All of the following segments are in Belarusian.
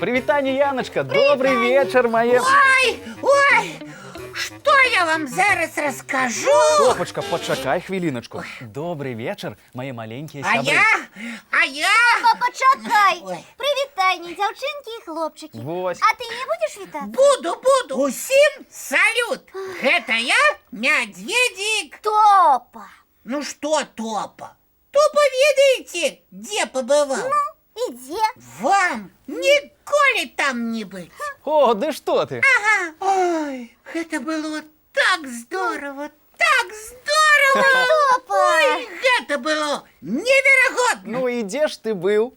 Привітання, Яночка. Добрий вечір, моє. Ой, что я вам зараз расскажу? Топочка, почекай хвилиночку. Добрий вечір, мої маленькі А сябри. я? Почекай! Ой. Привітання, дівчинки і хлопчики. Вось. А ти не будеш вітати? Буду. Усім салют. Это я, Медведик. Топа! Ну что, Топа? Топа, видите, где побывал? Іди. Вам ніколи там не быть. О, де що ти? Ой, это было так здорово, так здорово. Топа! Ой, это было невероятно. Ну і де ж ти був?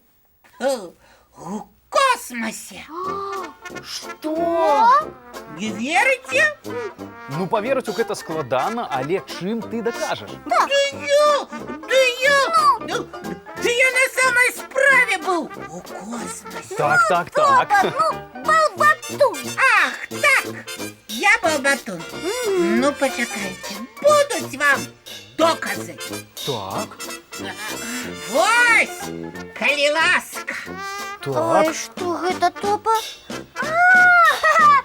В космосе. Що? Не верите? Ну, паверыць у гэта складана, але чым ты дакажаш? Да я на самой справе был в космосе. Так. Топа, ну, балбатун! Ах, так, я Балбатун. Ну, почекайте, будуть вам докази. Так, Вось, калі ласка. так. Што гэта, Топа?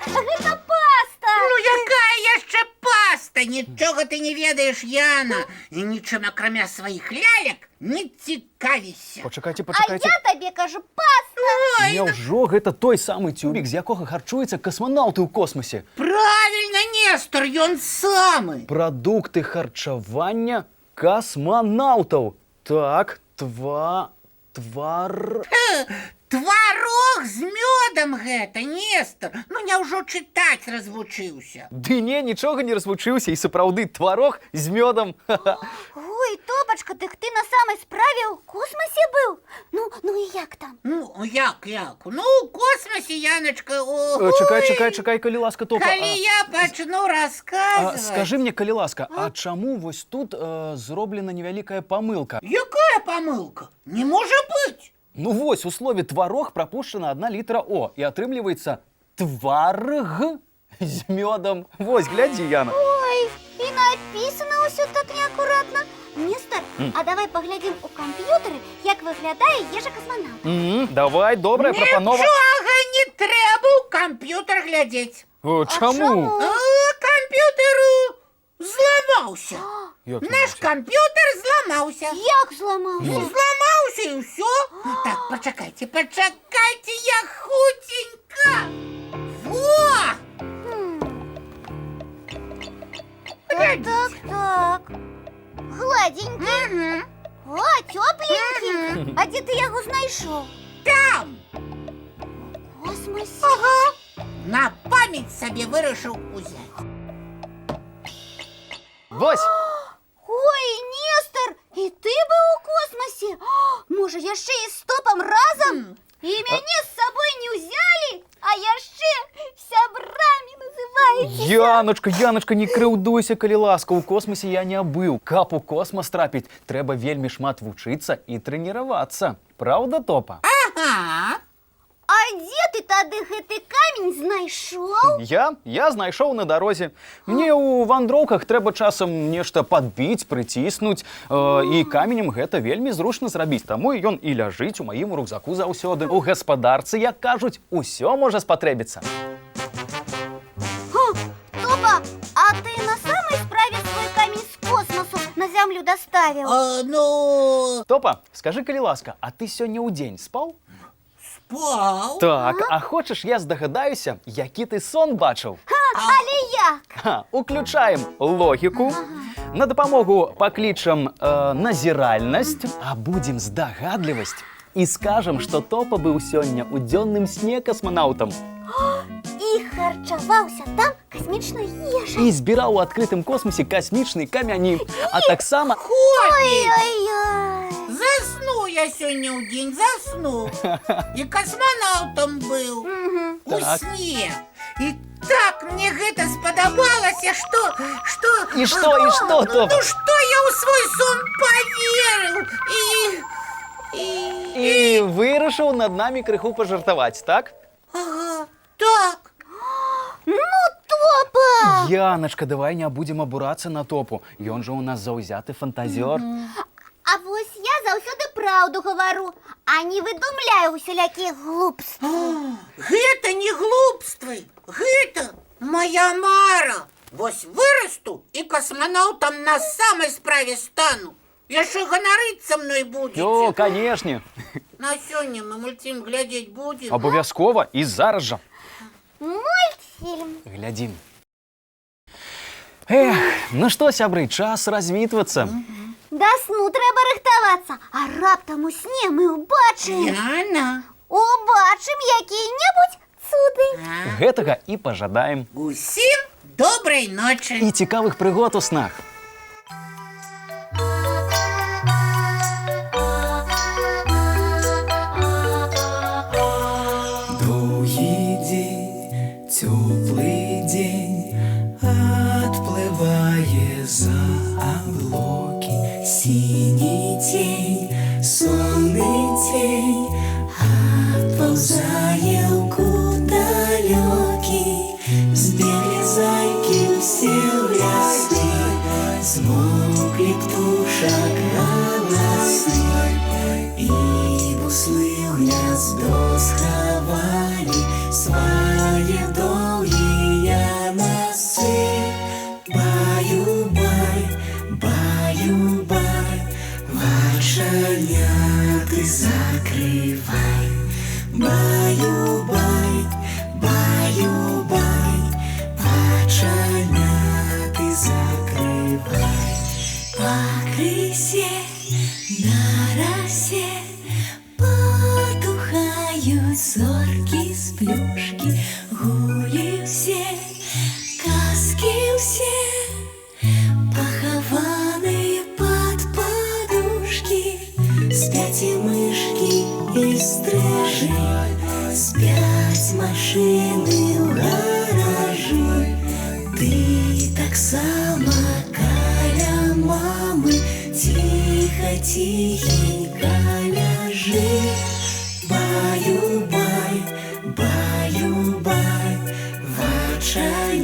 Гэта паста! Ну, якая яшчэ паста? Нічога ты не ведаеш, Яна. І нічым, акрамя сваіх лялек, не цікавішся. Почекайте. А я табе кажу паста! Няўжо гэта той самы тюбік, з якога харчуюцца касманаўты ў космосе? Правильно, Нестор, ён самы. Прадукты харчавання касманаўтаў. Так, Тварог з мёдам гэта, Нестор. Ну, няўжо чытаць развучыўся. Ды не, нічога не развучыўся, і сапраўды тварог з мёдам. Ой, Топачка, дык ты на самай справе ў космосе быў? Ну і як там? Ну, як? Ну, у космосе, Яночка, ой. Чакай, калі ласка, Топа. Калі я пачну расказваць. Скажы мне, калі ласка, а чаму вось тут зроблена невялікая памылка? Якая памылка? Не можа быць. Ну вось, у слове тварог прапушчана 1 літра О, і атрымліваецца тварг з мёдам. Вось, глядзі, Яна. Ой, і напісана ўсё так неакуратна. Нестор, а давай паглядзім у камп'ютары, як выглядае ежа касманаўта. Давай, добрая прапанова. Нічога не трэба ў камп'ютар глядзець. Чаму? Камп'ютар зламаўся. Як Наш зламаўся? камп'ютар зламаўся. Як зламаўся? Зламаўся і ўсё. Так, пачакайце, я хутенька. Во! Так. Гладенький. О, тёпленький. А дзе ты яго знайшоў? Там! У космосе? Ага. На памяць сабе вырашыў узяць. Вось! Ой, Нестор, і ты быў у космосе? Можа, яшчэ і з Топам разам? І мяне з сабой не ўзялі, а яшчэ сябрамі называеце. Яночка, не крыўдуйся, калі ласка, у космосе я не быў. Каб у космос трапіць, трэба вельмі шмат вучыцца і трэніравацца. Праўда, Топа? Ага. А дзе ты тады гэты камень знайшоў? Я знайшоў на дарозе. Мне ў вандроўках трэба часам нешта падбіць, прыціснуць, і каменем гэта вельмі зручна зрабіць. Таму ён і ляжыць у маім рюкзаку заўсёды. У гаспадарцы, як кажуць, усё можа спатрэбіцца. Топа, а ты на самай справе свой камень з космосу на зямлю даставіў? Ну, Топа, скажы, калі ласка, а ты сёння ў дзень спаў? спаў. Так, а хочаш, я здагадаюся, які ты сон бачыў? Але як? Уключаем логіку, на дапамогу паклічам назіральнасць, а будзем здагадлівасць і скажам, што Топа быў сёння ў дзённым сне касманаўтам. І харчаваўся там касмічнай ежай. І збіраў у адкрытым космосе касмічныя камяні, а таксама... Ой-ой-ой. Засну я сёння ў дзень, засну. І касманаўтам быў. У Так. сне. І так мне гэта спадабалася, што... І што, Топа? Ну, што я ў свой сон паверыў. І вырашыў над намі крыху пажартаваць, так? Ага, так. Ну, Топа! Яночка, давай не будем абурацца на Топу. Ён жа ў нас заўзяты фантазёр. А вось я заўсёды праўду гавару, а не выдумляю усялякія глупствы. Гэта не глупствы, гэта моя мара. Вось вырасту і космонавтам на самай справе стану. Яшчэ ганарыцца мной будзеце. О, канешне. На сёння мы мультфільм глядзець будзем. Абавязкова і зараз жа. Мультфільм. Глядзім. Эх, ну што, сябры, час развітвацца. Да сну трэба рыхтавацца, а раптам у сне мы ўбачым якія-небудзь цуды. Гэтага і пажадаем. Усім добрай ночы. І цікавых прыгод у снах. Доўгі дзень, цёплы дзень, адплывае за аблокі. Сіні цень, сонны цень, адпаўзае ў кут далёкі. Збеглі зайкі ўсе ў лясы, змоўклі птушак галасы, і буслы ў гняздо схавалі свае доўгія носы. Баю-бай, баю-бай, вачаняты закрывай. Баю-бай, баю-бай, вачаняты закрывай. Пакрысе на расе потухаюць зоркі з плюшкі. Гулі ўсе, казкі ўсе, пахаваныя пад падушкі. Спяць і мышкі, і стрыжы, спяць машыны ў гаражы. Ты таксама каля мамы ціха-ціхенька ляжы. Баю-бай, баю-бай, вачай